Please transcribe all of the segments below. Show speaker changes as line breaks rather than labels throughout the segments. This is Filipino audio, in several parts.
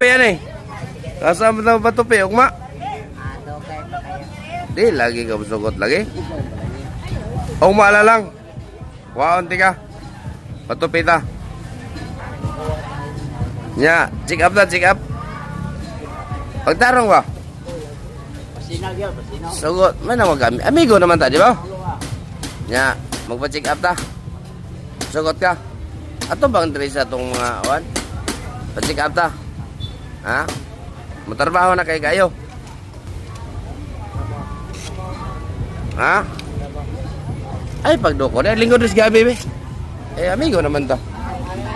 Yan eh. Kasama na ba ito ugma? Di lagi ka sugot lagi. Ugma lang. Waon ti ka. Patupita. Nya, check up na, check up. Pagtarong ba?
Pasinag yun, pasinag.
Sugot, may na mag amigo naman ta, di ba? Nya, magpa-check up ta. Sugot ka. Ato bang diri sa itong mga awan? Pa-check up ta. Ha? Matrabaho na kay kayo. Ha? Ay, pagdoko na. Lingkod rin gabi, be. Eh, amigo naman ta.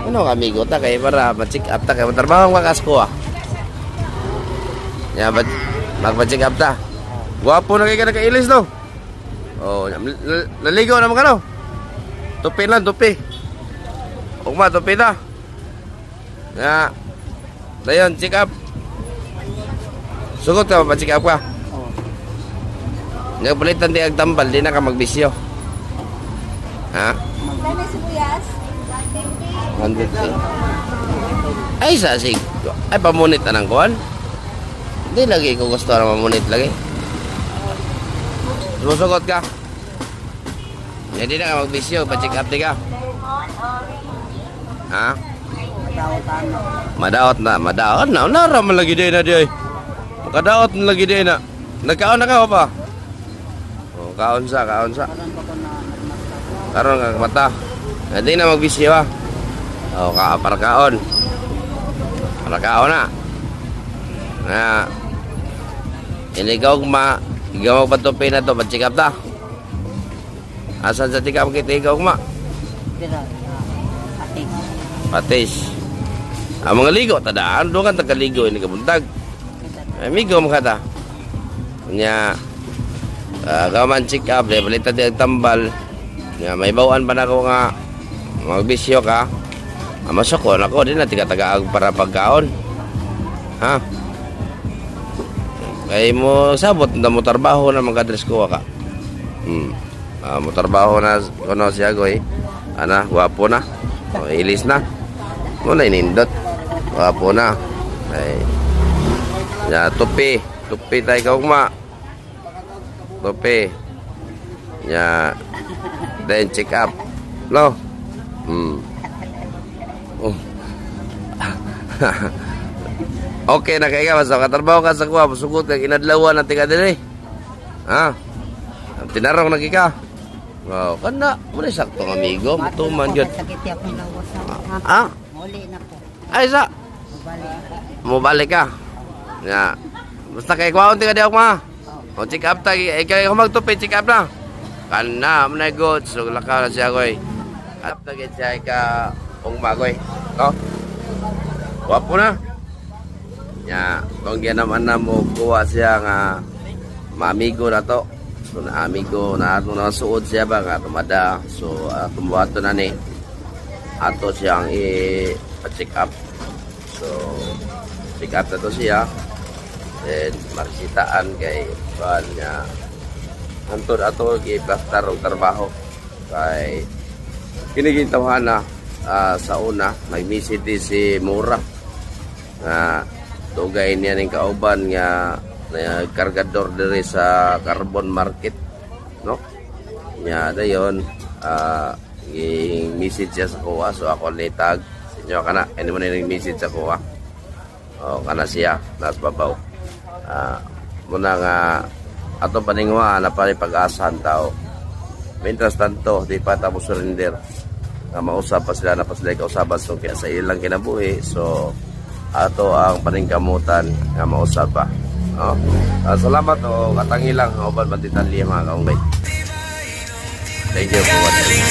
Ano ang amigo ta? Kaya para ma-check up ta. Kaya matrabaho ka kasko, ah. Yan, magpa-check up ta. Guwapo na kayo ka nakailis, no? Oh, naligo naman ka, no? Tupi lang, tupi. Ugma, tupi ta. Nga. Dayon, check up. Sugot ka, pa-check up ka. Nagpalitan di agtambal, di na ka magbisyo. Ha?
Magkano sibuyas?
150. Ay, sasig. Ay, pamunit na ng kuhan. Hindi lagi ko gusto na mamunit lagi. Susugot ka. Hindi na ka magbisyo, pa-check up di ka. Ha? Madaot na. Naram lagi din na di ay. Makadaot na lagi din na. Nagkaon na ka pa? Oh, kaon sa. Karon ka mata. Hindi na magbisyo ah. Oh, para kaon. Para kaon na. Na. Iligaw ikaw magpatupin na to, pa-check up ta. Asan sa tika kita ikaw ma? Patis. Ang mga ligo, tadaan, doon ka tagaligo, ini kabuntag. Amigo mo ka ta. Kanya, kaman check up, balita di tambal. Kanya, may bawaan pa na ako nga, magbisyo ka. Masakon ako, di na tiga-tagaag para pagkaon. Ha? Kaya mo sabot, na mo trabaho na mag-address ko ka. Mo trabaho na, kuno siya goy. Ana, guwapo na. O, ilis na. Muna inindot. Wapo na. Ay. Ya, tupi. Tupi tayo ka ugma. Tupi. Ya. Then check up. No? Oh. Okay na kaya basta katrabaho ka sa kuha. Sugot ka inadlawan na tika din eh. Ha? Tinarong na kika. Wow, kana. Muna saktong amigo. Matuman yun. Ha?
Muli na po.
Ay, sa? Mubalik ka. Ya. Basta kay kwaon tika di ako ma. O, check up ta. Ikaw magtupi, check up na. Kana, managot. So, lakaw na siya ko eh. At tagit siya ka ungmagoy. No? Wapo na. Ya, kung yan naman na mo kuha siya nga maamigo na to. So, na amigo na ato na suod siya ba nga tumada. So, tumuhato na ni. Ato siyang i-check up. So, check up na to siya. Then, marisitaan kay kuhan niya. Antod ato i-plaster o trabaho. Kay kinigintawahan na sa una. May visit si Mura. Tugay niya ng kauban nga kargador diri sa carbon market, no? Nya dayon i-message siya sa kuha, so ako nitag inyo kana ano man yung message sa kuha. O kana siya nas babaw. Muna nga ato paningwa na pa pag-asahan tao. Mientras tanto, di pa tapos surrender. Mausap pa sila na pa sila kausaban so kaya sa ilang kinabuhi. So ato ang paningkamutan nga mausap pa. Salamat o katangilang uban bantitan liya mga kaunggay. Thank you for watching.